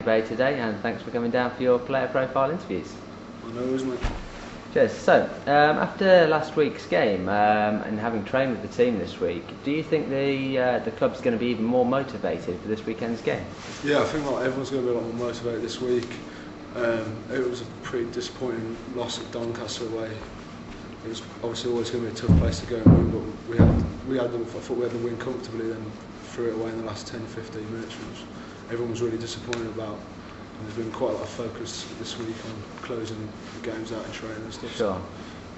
Bay today, and thanks for coming down for your player profile interviews. I know, isn't it? Cheers. So, after last week's game and having trained with the team this week, do you think the club's going to be even more motivated for this weekend's game? Yeah, I think everyone's going to be a lot more motivated this week. It was a pretty disappointing loss at Doncaster away. It was obviously always going to be a tough place to go and win, but I thought we had the win comfortably, then threw it away in the last 10-15 minutes, which everyone was really disappointed about. And there's been quite a lot of focus this week on closing the games out in training and stuff. Sure.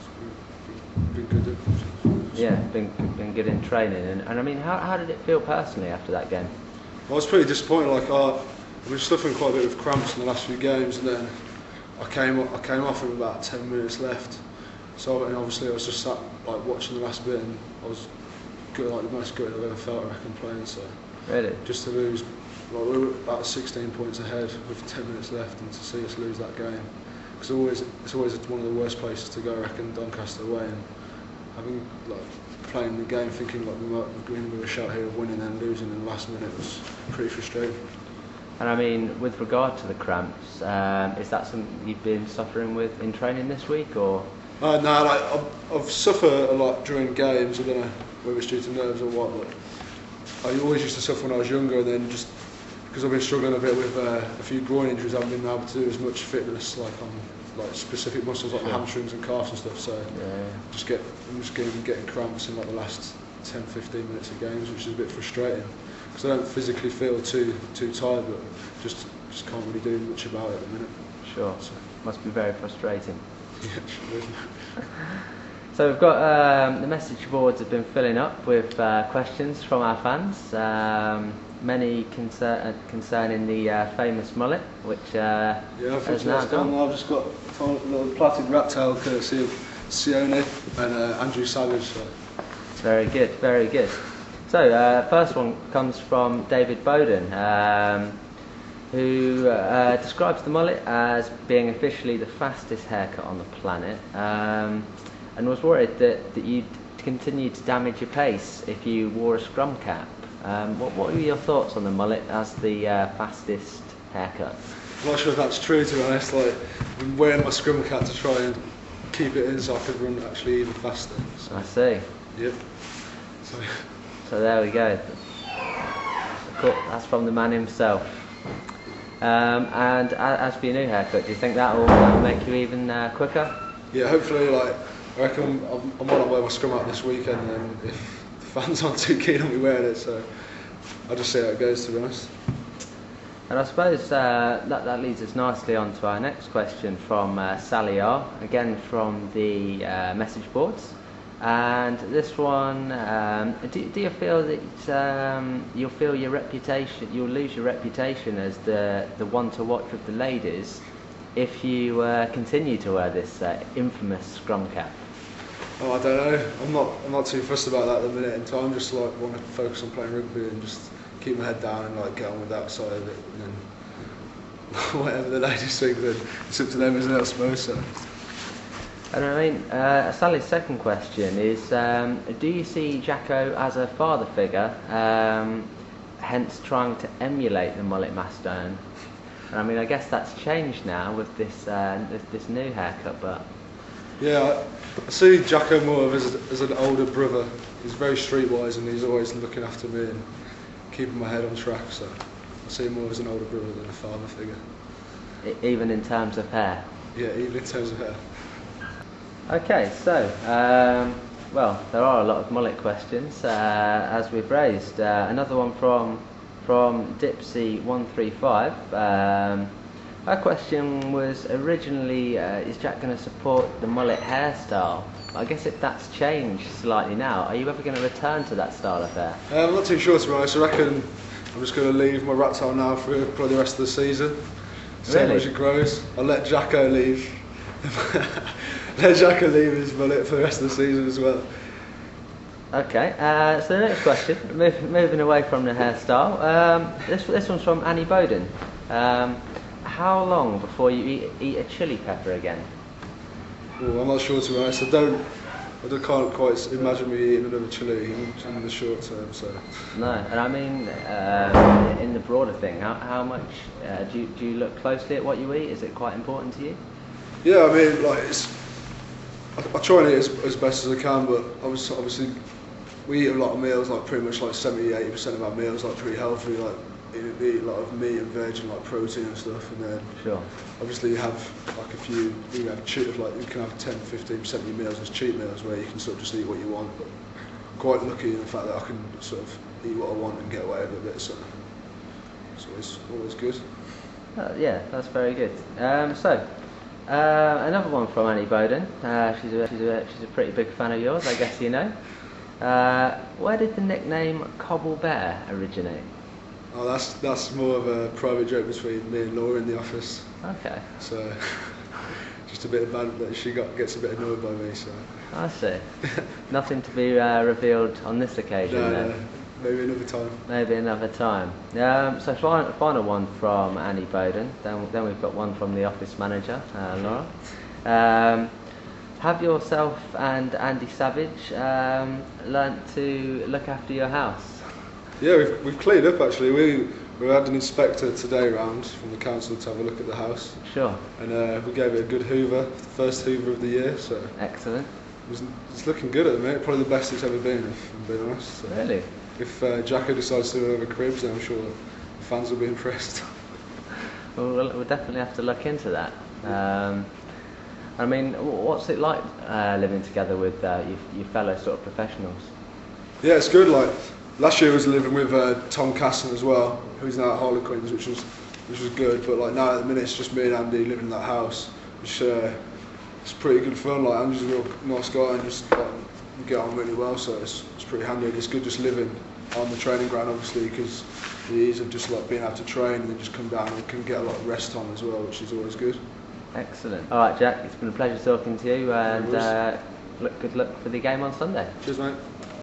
So it's been good. Yeah, been good in training. And I mean, how did it feel personally after that game? I was pretty disappointed. I've been suffering quite a bit of cramps in the last few games, and then I came off with about 10 minutes left. So, and obviously I was just sat watching the last bit, and I was good, the most good I've ever felt, I reckon, playing. So Really? just to lose, we were about 16 points ahead with 10 minutes left, and to see us lose that game, because it's always one of the worst places to go, I reckon, Doncaster away, and having playing the game thinking we might be with a shout here of winning and then losing in the last minute was pretty frustrating. And I mean, with regard to the cramps, is that something you've been suffering with in training this week, or? No, I've suffered a lot during games. I don't know whether it's due to nerves or what, but I always used to suffer when I was younger, and then just because I've been struggling a bit with a few groin injuries, I haven't been able to do as much fitness on specific muscles like the hamstrings and calves and stuff. So yeah. I'm just getting cramps in the last 10-15 minutes of games, which is a bit frustrating because I don't physically feel too tired, but just can't really do much about it at the minute. Sure. So. Must be very frustrating. Yeah, sure is. So we've got the message boards have been filling up with questions from our fans. Many concerning the famous mullet, which has now gone. I've just got a little plaited rat tail courtesy of Sione and Andrew Savage. So. Very good, very good. So first one comes from David Bowden, who describes the mullet as being officially the fastest haircut on the planet, and was worried that you'd continue to damage your pace if you wore a scrum cap. What were your thoughts on the mullet as the fastest haircut? I'm not sure if that's true, to be honest. I've been wearing my scrum cap to try and keep it in so I could run actually even faster. So. I see. Yep. So there we go. That's from the man himself. And as for your new haircut, do you think that will make you even quicker? Yeah, hopefully. I reckon I'm on wear my scrum out this weekend, and if the fans aren't too keen on me wearing it, so I'll just see how it goes, to be honest. And I suppose that leads us nicely on to our next question from Sally R, again from the message boards. And this one, do you feel that you'll lose your reputation as the one to watch with the ladies if you continue to wear this infamous scrum cap? Oh, I don't know. I'm not too fussed about that at the minute in time. Just want to focus on playing rugby and just keep my head down and get on with that side of it. And then whatever the ladies think, then it's up to them, isn't it? I suppose so. And I mean, Sally's second question is: do you see Jacko as a father figure, hence trying to emulate the mullet master? And I mean, I guess that's changed now with this new haircut, but. Yeah, I see Jacko more as an older brother. He's very streetwise and he's always looking after me and keeping my head on track, so I see him more as an older brother than a father figure. Even in terms of hair? Yeah, even in terms of hair. Okay, so, well, there are a lot of mullet questions, as we've raised. Another one from Dipsy135. Her question was originally, is Jack going to support the mullet hairstyle? I guess if that's changed slightly now, are you ever going to return to that style of hair? I'm not too sure, to be honest. I reckon I'm just going to leave my rat tail now for probably the rest of the season. See how much it grows. I'll let Jacko leave. Let Jacko leave his mullet for the rest of the season as well. Okay, so the next question, moving away from the hairstyle, this one's from Annie Bowden. How long before you eat a chili pepper again? Oh, I'm not sure, to be honest. I can't quite imagine me eating another chili in the short term. So. No, and I mean, in the broader thing, how much do you look closely at what you eat? Is it quite important to you? Yeah, I mean, like I try and eat as best as I can, but obviously we eat a lot of meals, like pretty much like 70-80% of our meals like pretty healthy, like we eat a lot of meat and veg and like protein and stuff, and then Sure. obviously you have like a few, you have cheat, like you can have 10-15% of your meals as cheat meals where you can sort of just eat what you want, but I'm quite lucky in the fact that I can sort of eat what I want and get away with it a bit, so it's always good. Yeah, that's very good. Another one from Annie Bowden. She's a pretty big fan of yours, I guess you know. Where did the nickname Cobble Bear originate? Oh, that's more of a private joke between me and Laura in the office. Okay. So just a bit of bad that she gets a bit annoyed by me. So I see. Nothing to be revealed on this occasion. No, maybe another time. Maybe another time. So final one from Annie Bowden. Then we've got one from the office manager, Laura. Have yourself and Andy Savage learnt to look after your house? Yeah, we've cleaned up actually. We had an inspector today round from the council to have a look at the house. Sure. And we gave it a good hoover, the first hoover of the year. So excellent. It's looking good at the minute. Probably the best it's ever been, if I'm being honest. So really? If Jacko decides to do another cribs, then I'm sure the fans will be impressed. Well, we'll definitely have to look into that. I mean, what's it like living together with your fellow sort of professionals? Yeah, it's good. Like last year, I was living with Tom Casson as well, who's now at Harlequins, which was good. But like now at the minute, it's just me and Andy living in that house, which it's pretty good fun. Like Andy's a real nice guy and just like, we get on really well, so it's pretty handy. And it's good just living on the training ground, obviously, because the ease of just like being able to train and then just come down and can get a lot of rest time as well, which is always good. Excellent. All right, Jack, it's been a pleasure talking to you, and good luck for the game on Sunday. Cheers, mate.